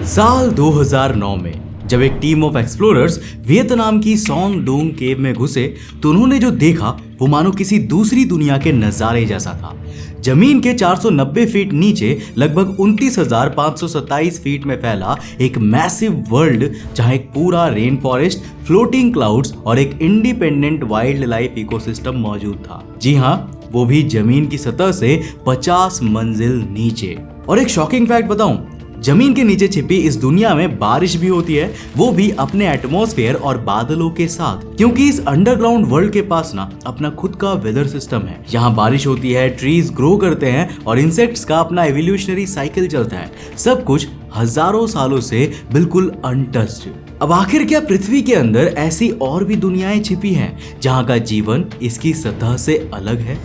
साल 2009 में जब एक टीम ऑफ एक्सप्लोरर्स वियतनाम की सॉन्ग डोंग केव में घुसे तो उन्होंने जो देखा वो मानो किसी दूसरी दुनिया के नजारे जैसा था। जमीन के 490 फीट नीचे लगभग 29,527 फीट में फैला एक मैसिव वर्ल्ड, जहां एक पूरा रेन फॉरेस्ट, फ्लोटिंग क्लाउड्स और एक इंडिपेंडेंट वाइल्ड लाइफ इकोसिस्टम मौजूद था। जी हाँ, वो भी जमीन की सतह से 50 मंजिल नीचे। और एक शॉकिंग फैक्ट बताऊं, जमीन के नीचे छिपी इस दुनिया में बारिश भी होती है, वो भी अपने एटमॉस्फेयर और बादलों के साथ, क्योंकि इस अंडरग्राउंड वर्ल्ड के पास ना अपना खुद का वेदर सिस्टम है। यहाँ बारिश होती है, ट्रीज ग्रो करते हैं और इंसेक्ट्स का अपना एवोल्यूशनरी साइकिल चलता है। सब कुछ हजारों सालों से बिल्कुल अनटच्ड। अब आखिर क्या पृथ्वी के अंदर ऐसी और भी दुनियाएं छिपी हैं जहाँ का जीवन इसकी सतह से अलग है?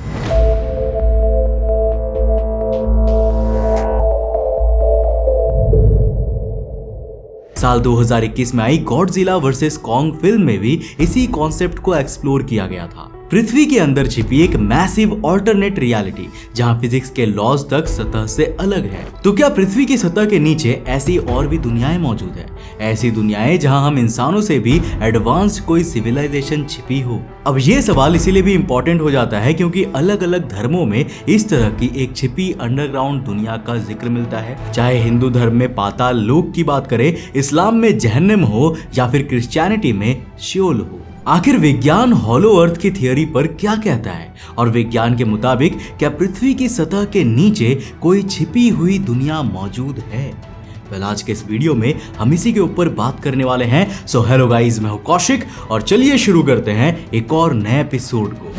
साल 2021 में आई गॉडजिला वर्सेस कॉन्ग फिल्म में भी इसी कॉन्सेप्ट को एक्सप्लोर किया गया था। पृथ्वी के अंदर छिपी एक मैसिव ऑल्टरनेट रियलिटी जहां फिजिक्स के लॉज तक सतह से अलग है। तो क्या पृथ्वी की सतह के नीचे ऐसी और भी दुनियाएं मौजूद है? ऐसी दुनियाएं जहां हम इंसानों से भी एडवांस्ड कोई सिविलाइजेशन छिपी हो? अब ये सवाल इसीलिए भी इम्पोर्टेंट हो जाता है क्योंकि अलग अलग धर्मों में इस तरह की एक छिपी अंडरग्राउंड दुनिया का जिक्र मिलता है। चाहे हिंदू धर्म में पाताल लोक की बात करें, इस्लाम में जहन्नम हो या फिर क्रिश्चियनिटी में शियोल हो। आखिर विज्ञान हॉलो अर्थ की थियोरी पर क्या कहता है? और विज्ञान के मुताबिक क्या पृथ्वी की सतह के नीचे कोई छिपी हुई दुनिया मौजूद है? आज के इस वीडियो में हम इसी के ऊपर बात करने वाले हैं। सो हेलो गाइस, मैं हूं कौशिक और चलिए शुरू करते हैं एक और नए एपिसोड को।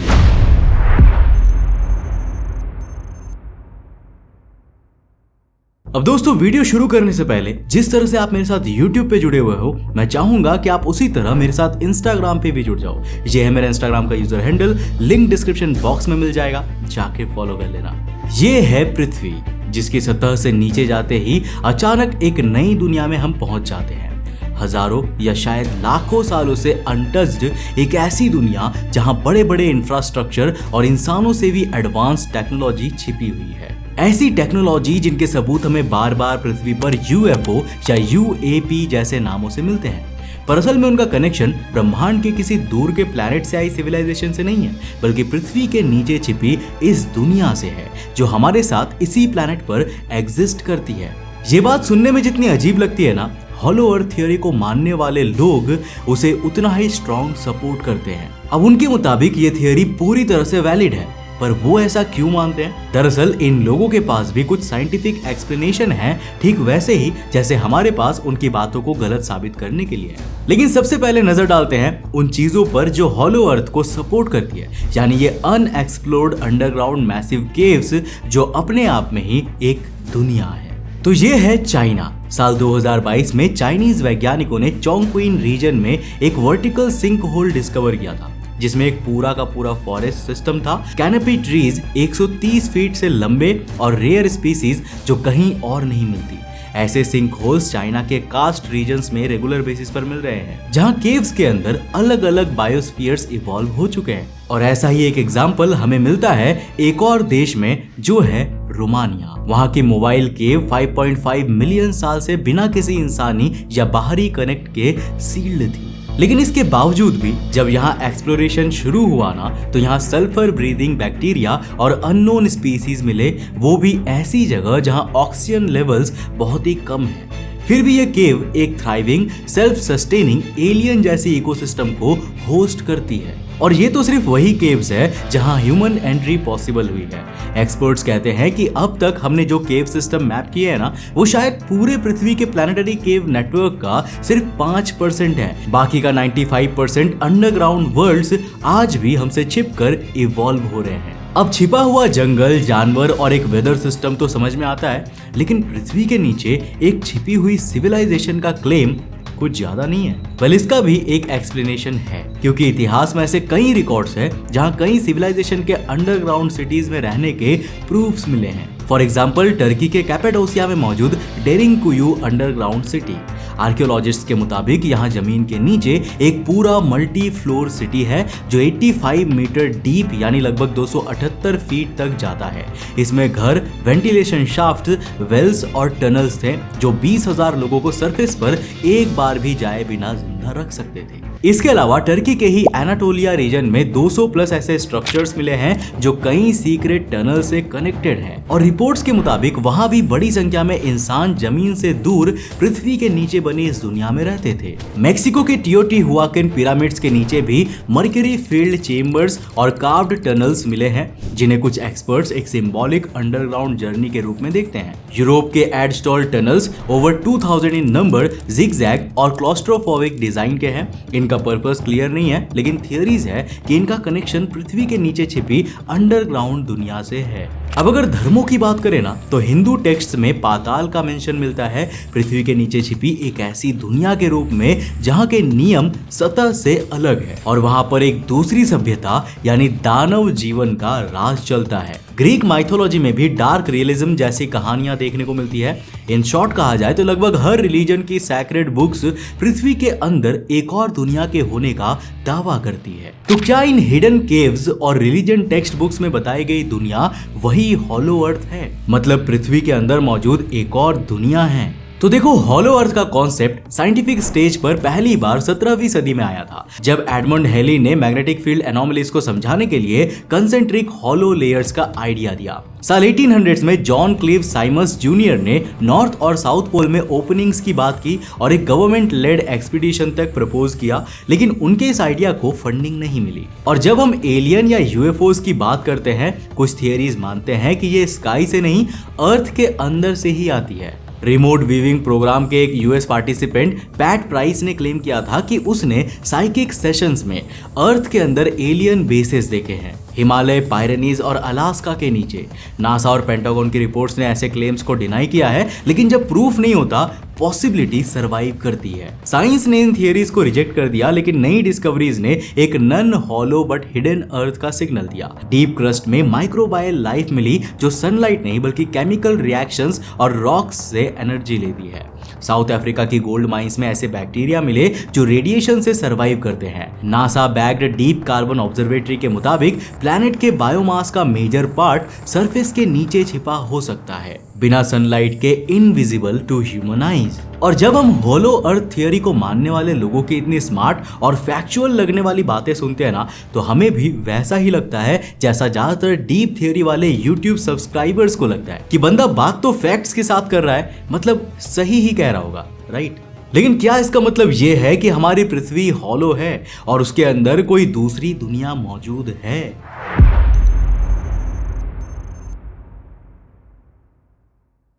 अब दोस्तों, वीडियो शुरू करने से पहले जिस तरह से आप मेरे साथ YouTube पे जुड़े हुए हो, मैं चाहूंगा कि आप उसी तरह मेरे साथ Instagram पे भी जुड़ जाओ। ये है मेरा Instagram का user handle, link description box में मिल जाएगा, जाके फॉलो कर लेना। ये है पृथ्वी, जिसकी सतह से नीचे जाते ही अचानक एक नई दुनिया में हम पहुंच जाते हैं। हजारों या शायद लाखों सालों से अनटच्ड एक ऐसी दुनिया जहां बड़े बड़े इंफ्रास्ट्रक्चर और इंसानों से भी एडवांस टेक्नोलॉजी छिपी हुई है। ऐसी टेक्नोलॉजी जिनके सबूत हमें बार बार पृथ्वी पर UFO या UAP जैसे नामों से मिलते हैं, पर असल में उनका कनेक्शन ब्रह्मांड के किसी दूर के प्लैनेट से आई सिविलाइजेशन से नहीं है, बल्कि पृथ्वी के नीचे छिपी इस दुनिया से है जो हमारे साथ इसी प्लैनेट पर एग्जिस्ट करती है। ये बात सुनने में जितनी अजीब लगती है ना, हॉलो अर्थ थ्योरी को मानने वाले लोग उसे उतना ही स्ट्रॉन्ग सपोर्ट करते हैं। अब उनके मुताबिक ये थ्योरी पूरी तरह से वैलिड है, पर वो ऐसा क्यों मानते हैं? दरअसल इन लोगों के पास भी कुछ साइंटिफिक एक्सप्लेनेशन है, ठीक वैसे ही जैसे हमारे पास उनकी बातों को गलत साबित करने के लिए है। लेकिन सबसे पहले नजर डालते हैं उन चीजों पर जो हॉलो अर्थ को सपोर्ट करती है, यानी ये अनएक्सप्लोर्ड अंडरग्राउंड मैसिव केव्स, जो अपने आप में ही एक दुनिया है। तो ये है चाइना। साल 2022 में चाइनीज वैज्ञानिकों ने चोंगक्विन रीजन में एक वर्टिकल सिंक होल डिस्कवर किया था, जिसमें एक पूरा का पूरा फॉरेस्ट सिस्टम था। कैनोपी ट्रीज 130 फीट से लंबे और रेयर स्पीसीज जो कहीं और नहीं मिलती। ऐसे सिंक होल्स चाइना के कास्ट रीजन्स में रेगुलर बेसिस पर मिल रहे हैं, जहां केव्स के अंदर अलग अलग बायोस्फीयर्स इवॉल्व हो चुके हैं। और ऐसा ही एक एग्जाम्पल हमें मिलता है एक और देश में, जो है रोमानिया। वहां की मोबाइल केव 5.5 मिलियन साल से बिना किसी इंसानी या बाहरी कनेक्ट के सील्ड थी। लेकिन इसके बावजूद भी जब यहाँ एक्सप्लोरेशन शुरू हुआ ना, तो यहाँ सल्फर ब्रीदिंग बैक्टीरिया और अननोन स्पीसीज मिले, वो भी ऐसी जगह जहाँ ऑक्सीजन लेवल्स बहुत ही कम है। फिर भी ये केव एक थ्राइविंग, सेल्फ सस्टेनिंग एलियन जैसी इकोसिस्टम को होस्ट करती है। और ये तो सिर्फ वही केव्स है जहां ह्यूमन एंट्री पॉसिबल हुई है। एक्सपर्ट्स कहते हैं कि अब तक हमने जो केव सिस्टम मैप किए हैं ना, वो शायद पूरे पृथ्वी के प्लैनेटरी केव नेटवर्क का सिर्फ 5% है। बाकी का 95% अंडरग्राउंड वर्ल्ड्स आज भी हमसे छिपकर इवॉल्व हो रहे हैं। अब छिपा हुआ जंगल, जानवर और एक वेदर सिस्टम तो समझ में आता है, लेकिन पृथ्वी के नीचे एक छिपी हुई सिविलाइजेशन का क्लेम कुछ ज्यादा नहीं है। वेल, इसका भी एक एक्सप्लेनेशन है, क्योंकि इतिहास में ऐसे कई रिकॉर्ड्स हैं जहां कई सिविलाइजेशन के अंडरग्राउंड सिटीज में रहने के प्रूफ्स मिले हैं। फॉर एग्जाम्पल, टर्की के कैपेडोसिया में मौजूद डेरिंगकुयू अंडरग्राउंड सिटी आर्कियोलॉजिस्ट के मुताबिक यहाँ जमीन के नीचे एक पूरा मल्टी फ्लोर सिटी है जो 85 मीटर डीप यानी लगभग 278 फीट तक जाता है। इसमें घर, वेंटिलेशन शाफ्ट, वेल्स और टनल्स थे जो 20,000 लोगों को सरफेस पर एक बार भी जाए बिना जिंदा रख सकते थे। इसके अलावा टर्की के ही एनाटोलिया रीजन में 200 प्लस ऐसे स्ट्रक्चर्स मिले हैं जो कई सीक्रेट टनल से कनेक्टेड हैं और रिपोर्ट्स के मुताबिक वहां भी बड़ी संख्या में इंसान जमीन से दूर पृथ्वी के नीचे बनी इस दुनिया में रहते थे। मेक्सिको के टियोटिहुआकन पिरामिड्स के नीचे भी मर्क्यूरी फील्ड चेम्बर्स और कार्व्ड टनल्स मिले हैं जिन्हें कुछ एक्सपर्ट्स एक सिंबॉलिक अंडरग्राउंड जर्नी के रूप में देखते हैं। यूरोप के एडस्टॉल टनल्स ओवर 2000 इन नंबर, जिगजैग और क्लॉस्ट्रोफोबिक डिजाइन के हैं। इनका पर्पस क्लियर नहीं है लेकिन थियरीज है कि इनका कनेक्शन पृथ्वी के नीचे छिपी अंडरग्राउंड दुनिया से है। अब अगर धर्मों की बात करें ना तो हिंदू टेक्स्ट में पाताल का मेंशन मिलता है, पृथ्वी के नीचे छिपी एक ऐसी दुनिया के रूप में जहां के नियम सतह से अलग है और वहां पर एक दूसरी सभ्यता यानी दानव जीवन का राज चलता है। ग्रीक माइथोलॉजी में भी डार्क रियलिज्म जैसी कहानियां देखने को मिलती है। इन शॉर्ट कहा जाए तो लगभग हर रिलीजन की सैक्रेड बुक्स पृथ्वी के अंदर एक और दुनिया के होने का दावा करती है। तो क्या इन हिडन केव्स और रिलीजन टेक्स्ट बुक्स में बताई गई दुनिया वही हॉलो अर्थ है? मतलब पृथ्वी के अंदर मौजूद एक और दुनिया है? तो देखो, हॉलो अर्थ का कॉन्सेप्ट साइंटिफिक स्टेज पर पहली बार 17वीं सदी में आया था जब एडमंड हेली ने मैग्नेटिक फील्ड एनोमलीज को समझाने के लिए कंसेंट्रिक हॉलो लेयर्स का आइडिया दिया। साल 1800s में जॉन क्लीव साइमस जूनियर ने नॉर्थ और साउथ पोल में ओपनिंग्स की बात की और एक गवर्नमेंट लेड एक्सपीडिशन तक प्रपोज किया, लेकिन उनके इस आइडिया को फंडिंग नहीं मिली। और जब हम एलियन या यूएफओस की बात करते हैं, कुछ थियरीज मानते हैं कि ये स्काई से नहीं अर्थ के अंदर से ही आती है। रिमोट वीविंग प्रोग्राम के एक यूएस पार्टिसिपेंट पैट प्राइस ने क्लेम किया था कि उसने साइकिक सेशंस में अर्थ के अंदर एलियन बेसेस देखे हैं, हिमालय, पायरेनीज और अलास्का के नीचे। नासा और पेंटागन की रिपोर्ट्स ने ऐसे क्लेम्स को डिनाई किया है, लेकिन जब प्रूफ नहीं होता पॉसिबिलिटी सरवाइव करती है। साइंस ने इन थियरीज को रिजेक्ट कर दिया, लेकिन नई डिस्कवरीज ने एक नन हॉलो बट हिडन अर्थ का सिग्नल दिया। डीप क्रस्ट में माइक्रोबायल लाइफ मिली जो सनलाइट नहीं बल्कि केमिकल रिएक्शंस और रॉक्स से एनर्जी लेती है। साउथ अफ्रीका की गोल्ड माइंस में ऐसे बैक्टीरिया मिले जो रेडिएशन से सरवाइव करते हैं। NASA backed deep carbon observatory के मुताबिक प्लैनेट के बायोमास का मेजर पार्ट सरफेस के नीचे छिपा हो सकता है, बिना सनलाइट के इनविजिबल टू ह्यूमन आईज। और जब हम होलो अर्थ थियरी को मानने वाले लोगों की इतनी स्मार्ट और फैक्चुअल लगने वाली बातें सुनते हैं ना, तो हमें भी वैसा ही लगता है जैसा ज्यादातर डीप थियरी वाले यूट्यूब सब्सक्राइबर्स को लगता है कि बंदा बात तो फैक्ट्स के साथ कर रहा है, मतलब सही ही कह रहा होगा, राइट? लेकिन क्या इसका मतलब ये है कि हमारी पृथ्वी हॉलो है और उसके अंदर कोई दूसरी दुनिया मौजूद है?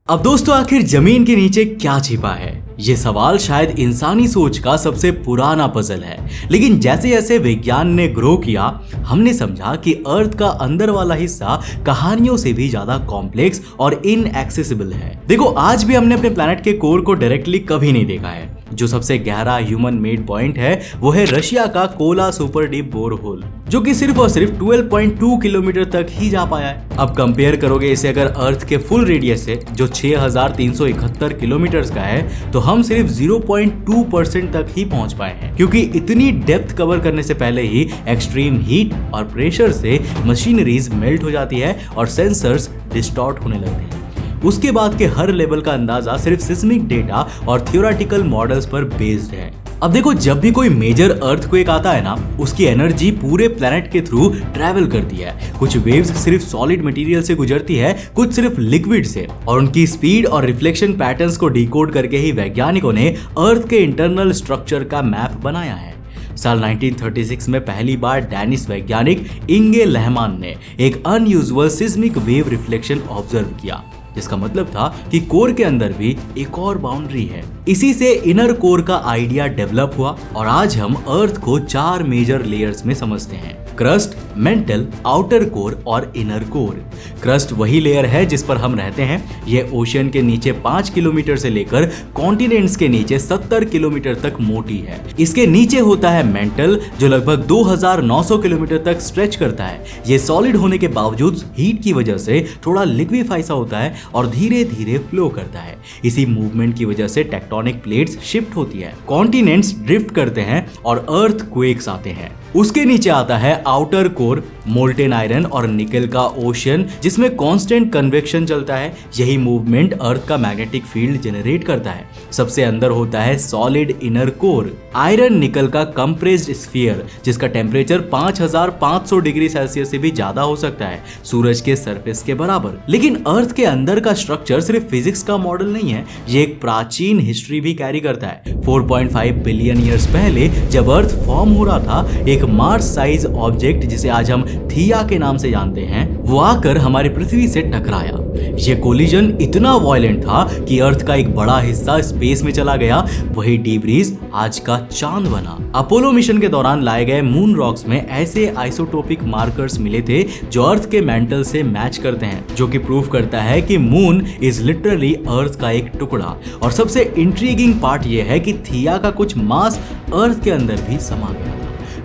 अब दोस्तों, आखिर जमीन के नीचे क्या छिपा है? ये सवाल शायद इंसानी सोच का सबसे पुराना पजल है, लेकिन जैसे जैसे विज्ञान ने ग्रो किया, हमने समझा कि अर्थ का अंदर वाला हिस्सा कहानियों से भी ज्यादा कॉम्प्लेक्स और इनएक्सेसिबल है। देखो, आज भी हमने अपने प्लैनेट के कोर को डायरेक्टली कभी नहीं देखा है। जो सबसे गहरा ह्यूमन मेड पॉइंट है वो है रशिया का Kola super deep bore hole, जो कि सिर्फ और सिर्फ 12.2 किलोमीटर तक ही जा पाया है। अब कंपेयर करोगे इसे अगर अर्थ के फुल रेडियस से, जो 6371 किलोमीटर का है, तो हम सिर्फ 0.2% तक ही पहुंच पाए हैं, क्योंकि इतनी डेप्थ कवर करने से पहले ही एक्सट्रीम हीट और प्रेशर से मशीनरीज मेल्ट हो जाती है और सेंसर्स डिस्टॉर्ट होने लगते हैं। उसके बाद के हर लेवल का अंदाजा सिर्फ सिस्मिक डेटा और थियोरेटिकल मॉडल्स पर बेस्ड है। अब देखो, जब भी कोई मेजर अर्थक्वेक आता है ना, उसकी एनर्जी पूरे प्लैनेट के थ्रू ट्रैवल करती है। कुछ वेव्स सिर्फ सॉलिड मटेरियल से गुजरती है, कुछ सिर्फ लिक्विड से, और उनकी स्पीड और रिफ्लेक्शन पैटर्न्स को डिकोड करके ही वैज्ञानिकों ने अर्थ के इंटरनल स्ट्रक्चर का मैप बनाया है। साल 1936 में पहली बार डैनिश वैज्ञानिक इंगे लहमान ने एक unusual seismic wave reflection observe किया, जिसका मतलब था कि कोर के अंदर भी एक और बाउंड्री है। इसी से इनर कोर का आइडिया डेवलप हुआ और आज हम अर्थ को 4 मेजर लेयर्स में समझते हैं। क्रस्ट, मेंटल, आउटर कोर और इनर कोर। क्रस्ट वही लेयर है जिस पर हम रहते हैं। यह ओशियन के नीचे 5 किलोमीटर से लेकर कॉन्टिनेंट्स के नीचे 70 किलोमीटर तक मोटी है। इसके नीचे होता है मेंटल, जो लगभग 2900 किलोमीटर तक स्ट्रेच करता है। यह सॉलिड होने के बावजूद हीट की वजह से थोड़ा लिक्विफाई सा होता है और धीरे धीरे फ्लो करता है। इसी मूवमेंट की वजह से टेक्टोनिक प्लेट्स शिफ्ट होती है, कॉन्टिनेंट्स ड्रिफ्ट करते हैं और अर्थ क्वेक्स आते हैं। उसके नीचे आता है आउटर कोर, मोल्टेन आयरन और निकल का ओशन जिसमें कांस्टेंट कन्वेक्शन चलता है। यही मूवमेंट अर्थ का मैग्नेटिक फील्ड जनरेट करता है। सबसे अंदर होता है सॉलिड इनर कोर, आयरन निकल का कंप्रेस्ड स्फीयर जिसका टेम्परेचर 5500 डिग्री सेल्सियस से भी ज्यादा हो सकता है, सूरज के सरफेस के बराबर। लेकिन अर्थ के अंदर का स्ट्रक्चर सिर्फ फिजिक्स का मॉडल नहीं है, ये एक प्राचीन हिस्ट्री भी कैरी करता है। 4.5 बिलियन ईयर्स पहले जब अर्थ फॉर्म हो रहा था, एक मार्स साइज ऑब्जेक्ट जिसे आज हम थिया के नाम से जानते हैं, वो आकर हमारी पृथ्वी से टकराया। ये कोलिजन इतना वायलेंट था कि अर्थ का एक बड़ा हिस्सा स्पेस में चला गया। वही डीब्रीज आज का चांद बना। अपोलो मिशन के दौरान लाए गए मून रॉक्स में ऐसे आइसोटोपिक मार्कर्स मिले थे जो अर्थ के मेंटल से मैच करते हैं, जो कि प्रूव करता है कि मून इज लिटरली अर्थ का एक टुकड़ा। और सबसे इंट्रीगिंग पार्ट ये है कि थिया का कुछ मास अर्थ के अंदर भी समा गया।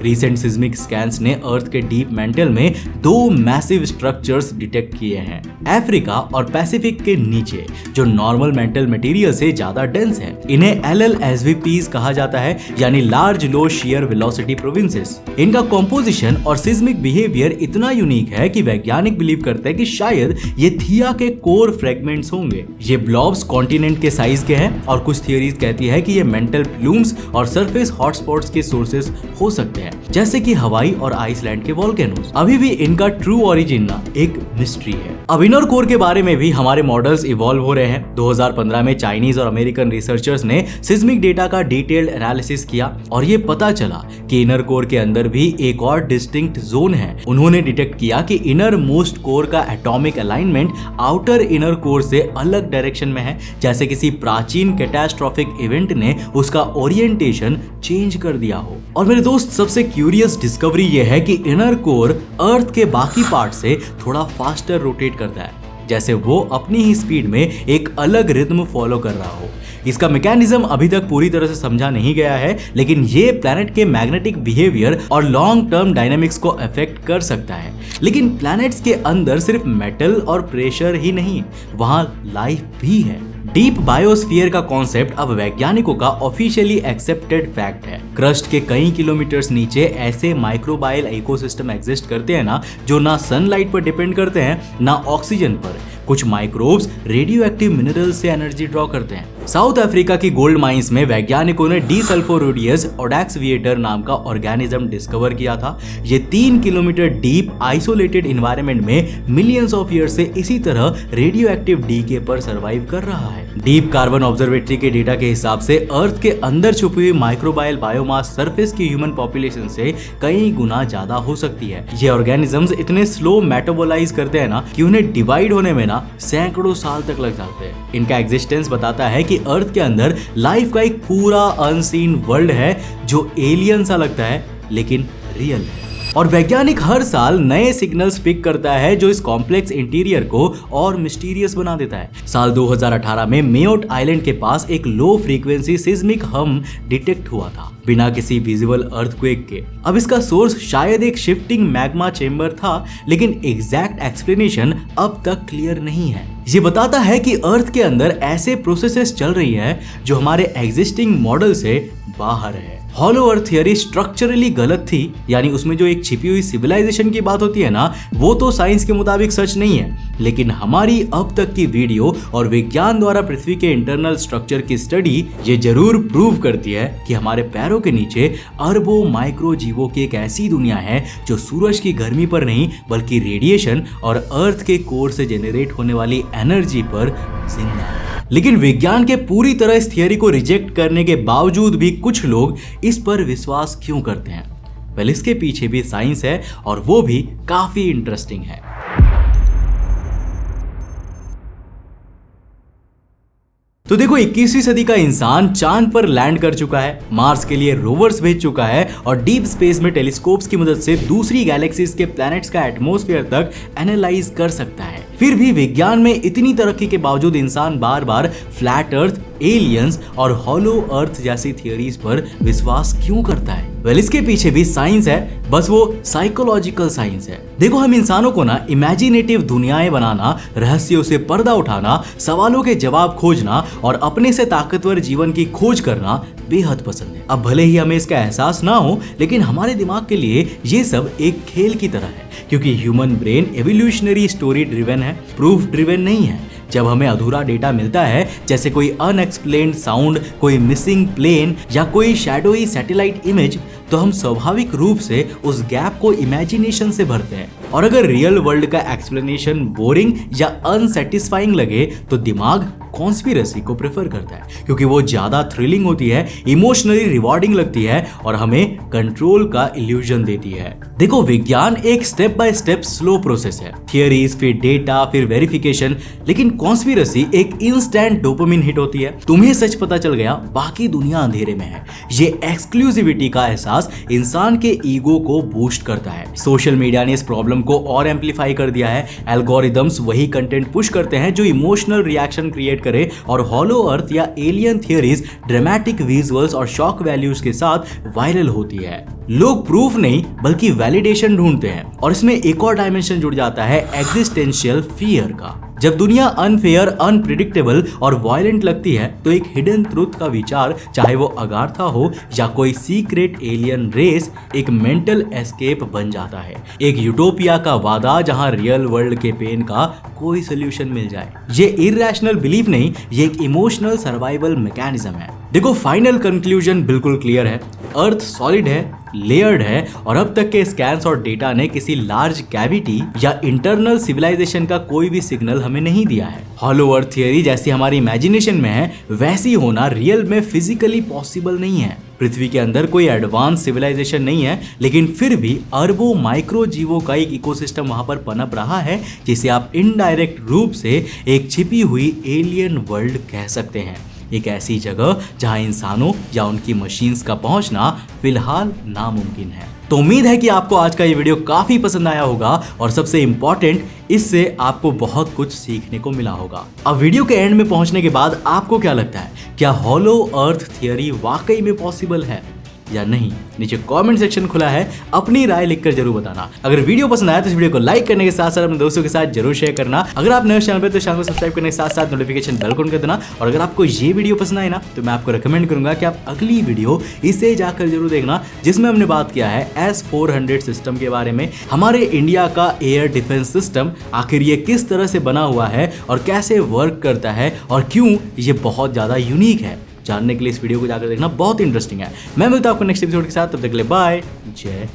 रिसेंट सिस्मिक स्कैन्स ने अर्थ के डीप मेंटल में 2 मैसिव स्ट्रक्चर्स डिटेक्ट किए हैं, अफ्रीका और पैसिफिक के नीचे, जो नॉर्मल मेंटल मटेरियल से ज्यादा डेंस है। इन्हें LLSVPs कहा जाता है, यानी लार्ज लो शियर वेलोसिटी प्रोविंसेस। इनका कॉम्पोजिशन और सिस्मिक बिहेवियर इतना यूनिक है कि वैज्ञानिक बिलीव करते हैं कि शायद ये थिया के कोर फ्रेगमेंट्स होंगे। ये ब्लॉब्स कॉन्टिनेंट के साइज के हैं और कुछ थियरीज कहती है कि ये मेंटल प्लूम्स और सरफेस हॉटस्पॉट्स के सोर्सेस हो सकते हैं, जैसे कि हवाई और आइसलैंड के वोल्केनोस। अभी भी इनका ट्रू ओरिजिन ना एक मिस्ट्री है। अब इनर कोर के बारे में भी हमारे मॉडल्स इवॉल्व हो रहे हैं। 2015 में चाइनीज और अमेरिकन रिसर्चर्स ने सिस्मिक डेटा का डिटेल्ड एनालिसिस किया और ये पता चला कि इनर कोर के अंदर भी एक और डिस्टिंक्ट जोन है। उन्होंने डिटेक्ट किया कि इनर मोस्ट कोर का atomic alignment outer inner core से अलग डायरेक्शन में है, जैसे किसी प्राचीन कैटास्ट्रोफिक इवेंट ने उसका ओरिएंटेशन चेंज कर दिया हो। और मेरे दोस्त, सबसे क्यूरियस डिस्कवरी ये है कि इनर कोर अर्थ के बाकी पार्ट से थोड़ा फास्टर रोटेट करता है, जैसे वो अपनी ही स्पीड में एक अलग रिदम फॉलो कर रहा हो। इसका मैकेनिज्म अभी तक पूरी तरह से समझा नहीं गया है, लेकिन ये प्लैनेट के मैग्नेटिक बिहेवियर और लॉन्ग टर्म डायनामिक्स को अफेक्ट कर सकता है। लेकिन प्लैनेट्स के अंदर सिर्फ मेटल और प्रेशर ही नहीं, वहां लाइफ भी है। डीप बायोस्फीयर का कॉन्सेप्ट अब वैज्ञानिकों का ऑफिशियली एक्सेप्टेड फैक्ट है। क्रस्ट के कई किलोमीटर्स नीचे ऐसे माइक्रोबायल इकोसिस्टम एग्जिस्ट करते हैं ना, जो ना सनलाइट पर डिपेंड करते हैं ना ऑक्सीजन पर। कुछ माइक्रोब्स रेडियो एक्टिव मिनरल्स से एनर्जी ड्रॉ करते हैं। साउथ अफ्रीका की गोल्ड माइंस में वैज्ञानिकों ने डीसल्फोरोडियस ओडेक्सविएटर नाम का ऑर्गेनिज्म डिस्कवर किया था। ये 3 किलोमीटर डीप आइसोलेटेड एनवायरनमेंट में मिलियंस ऑफ ईयर से इसी तरह रेडियो एक्टिव डीके पर सर्वाइव कर रहा है। डीप कार्बन ऑब्जर्वेटरी के डेटा के हिसाब से अर्थ के अंदर छुपी हुई माइक्रोबायल बायोमास सरफेस की ह्यूमन पॉपुलेशन से कई गुना ज्यादा हो सकती है। ये ऑर्गेनिजम्स इतने स्लो मेटाबोलाइज करते हैं ना कि उन्हें डिवाइड होने में ना सैकड़ों साल तक लग जाते हैं। इनका एग्जिस्टेंस बताता है कि अर्थ के अंदर लाइफ का एक पूरा अनसीन वर्ल्ड है जो एलियन सा लगता है लेकिन रियल है। और वैज्ञानिक हर साल नए सिग्नल्स पिक करता है जो इस कॉम्प्लेक्स इंटीरियर को और मिस्टीरियस बना देता है। साल 2018 में मेयोट आइलैंड के पास एक लो फ्रीक्वेंसी सिस्मिक हम डिटेक्ट हुआ था, बिना किसी विजिबल अर्थक्वेक के। अब इसका सोर्स शायद एक शिफ्टिंग मैग्मा चेंबर था, लेकिन एग्जैक्ट एक्सप्लेनेशन अब तक क्लियर नहीं है। ये बताता है कि अर्थ के अंदर ऐसे प्रोसेसेस चल रही हैं जो हमारे एग्जिस्टिंग मॉडल से बाहर है। हॉलो अर्थ थियरी स्ट्रक्चरली गलत थी, यानी उसमें जो एक छिपी हुई सिविलाइजेशन की बात होती है ना, वो तो साइंस के मुताबिक सच नहीं है। लेकिन हमारी अब तक की वीडियो और विज्ञान द्वारा पृथ्वी के इंटरनल स्ट्रक्चर की स्टडी ये जरूर प्रूव करती है कि हमारे पैरों के नीचे अरबों माइक्रो जीवों की एक ऐसी दुनिया है जो सूरज की गर्मी पर नहीं बल्कि रेडिएशन और अर्थ के कोर से जेनरेट होने वाली एनर्जी पर जिंदा है। लेकिन विज्ञान के पूरी तरह इस थियरी को रिजेक्ट करने के बावजूद भी कुछ लोग इस पर विश्वास क्यों करते हैं? वेल, इसके पीछे भी साइंस है और वो भी काफी इंटरेस्टिंग है। तो देखो 21वीं सदी का इंसान चांद पर लैंड कर चुका है, मार्स के लिए रोवर्स भेज चुका है और डीप स्पेस में टेलीस्कोप्स की मदद से दूसरी गैलेक्सीज के प्लैनेट्स का एटमॉस्फेयर तक एनालाइज कर सकता है। फिर भी विज्ञान में इतनी तरक्की के बावजूद इंसान बार बार फ्लैट अर्थ, एलियंस और हॉलो अर्थ जैसी थियोरीज पर विश्वास क्यों करता है? वेल, इसके पीछे भी साइंस है, बस वो साइकोलॉजिकल साइंस है। देखो, हम इंसानों को ना इमेजिनेटिव दुनियाएं बनाना, रहस्यों से पर्दा उठाना, सवालों के जवाब खोजना और अपने से ताकतवर जीवन की खोज करना बेहद पसंद है। अब भले ही हमें इसका एहसास ना हो, लेकिन हमारे दिमाग के लिए ये सब एक खेल की तरह है, क्योंकि human brain evolutionary story driven है, प्रूफ ड्रिवन नहीं है। जब हमें अधूरा डेटा मिलता है, जैसे कोई अनएक्सप्लेन्ड साउंड, कोई मिसिंग प्लेन या कोई शैडोई सैटेलाइट इमेज, तो हम स्वाभाविक रूप से उस गैप को इमेजिनेशन से भरते हैं। और अगर रियल वर्ल्ड का एक्सप्लेनेशन बोरिंग या अनसेटिस्फाइंग लगे तो दिमाग कॉन्स्पिरेसी को प्रेफर करता है, क्योंकि वो ज्यादा थ्रिलिंग होती है, इमोशनली रिवॉर्डिंग लगती है और हमें कंट्रोल का इल्यूजन देती है। देखो, विज्ञान एक step by step slow process है, थियरीज, फिर डेटा, फिर वेरिफिकेशन। लेकिन कॉन्स्पिरेसी एक इंस्टेंट डोपामिन हिट होती है। तुम्हें सच पता चल गया, बाकी दुनिया अंधेरे में है। ये एक्सक्लूसिविटी का एहसास इंसान के ईगो को बूस्ट करता है। सोशल मीडिया ने इस प्रॉब्लम को और एम्पलीफाई कर दिया है। एल्गोरिदम्स वही कंटेंट पुश करते हैं जो इमोशनल रिएक्शन क्रिएट करे, और हॉलो अर्थ या एलियन थियरीज ड्रामेटिक विजुअल्स और शॉक वैल्यूज के साथ वायरल होती है। लोग प्रूफ नहीं बल्कि वैलिडेशन ढूंढते हैं, और इसमें एक और डायमेंशन जुड़ जाता है, एग्जिस्टेंशियल फियर का। जब दुनिया अनफेयर, अनप्रिडिक्टेबल और वायलेंट लगती है, तो एक हिडन ट्रुथ का विचार, चाहे वो अगाथा हो या कोई सीक्रेट एलियन रेस, एक मेंटल एस्केप बन जाता है। एक यूटोपिया का वादा जहां रियल वर्ल्ड के पेन का कोई सोल्यूशन मिल जाए। ये इरैशनल बिलीफ नहीं, ये एक इमोशनल सर्वाइवल मैकेनिज्म है। देखो, फाइनल कंक्लूजन बिल्कुल क्लियर है। अर्थ सॉलिड है, लेयर्ड है, और अब तक के स्कैन्स और डेटा ने किसी लार्ज कैविटी या इंटरनल सिविलाइजेशन का कोई भी सिग्नल हमें नहीं दिया है। हॉलो अर्थ थियरी जैसी हमारी इमेजिनेशन में है, वैसी होना रियल में फिजिकली पॉसिबल नहीं है। पृथ्वी के अंदर कोई एडवांस सिविलाइजेशन नहीं है, लेकिन फिर भी अरबों माइक्रो जीवों का एक इकोसिस्टम वहां पर पनप रहा है, जिसे आप इनडायरेक्ट रूप से एक छिपी हुई एलियन वर्ल्ड कह सकते हैं। एक ऐसी जगह जहां इंसानों या उनकी मशीन्स का पहुंचना फिलहाल नामुमकिन है। तो उम्मीद है कि आपको आज का ये वीडियो काफी पसंद आया होगा, और सबसे इंपॉर्टेंट, इससे आपको बहुत कुछ सीखने को मिला होगा। अब वीडियो के एंड में पहुंचने के बाद आपको क्या लगता है, क्या हॉलो अर्थ थियरी वाकई में पॉसिबल है या नहीं? नीचे कमेंट सेक्शन खुला है, अपनी राय लिखकर जरूर बताना। अगर वीडियो पसंद आया तो इस वीडियो को लाइक करने के साथ साथ अपने दोस्तों के साथ जरूर शेयर करना। अगर आप नए चैनल पे तो चैनल को सब्सक्राइब करने के साथ साथ नोटिफिकेशन बेल ऑन कर देना। और अगर आपको ये वीडियो पसंद आए ना, तो मैं आपको रिकमेंड करूंगा कि आप अगली वीडियो इसे जाकर जरूर देखना, जिसमें हमने बात किया है S-400 सिस्टम के बारे में। हमारे इंडिया का एयर डिफेंस सिस्टम आखिर ये किस तरह से बना हुआ है और कैसे वर्क करता है, और क्यों ये बहुत ज्यादा यूनिक है। जानने के लिए इस वीडियो को जाकर देखना, बहुत इंटरेस्टिंग है। मैं मिलता हूं आपको नेक्स्ट एपिसोड के साथ, तब तक के लिए बाय, जय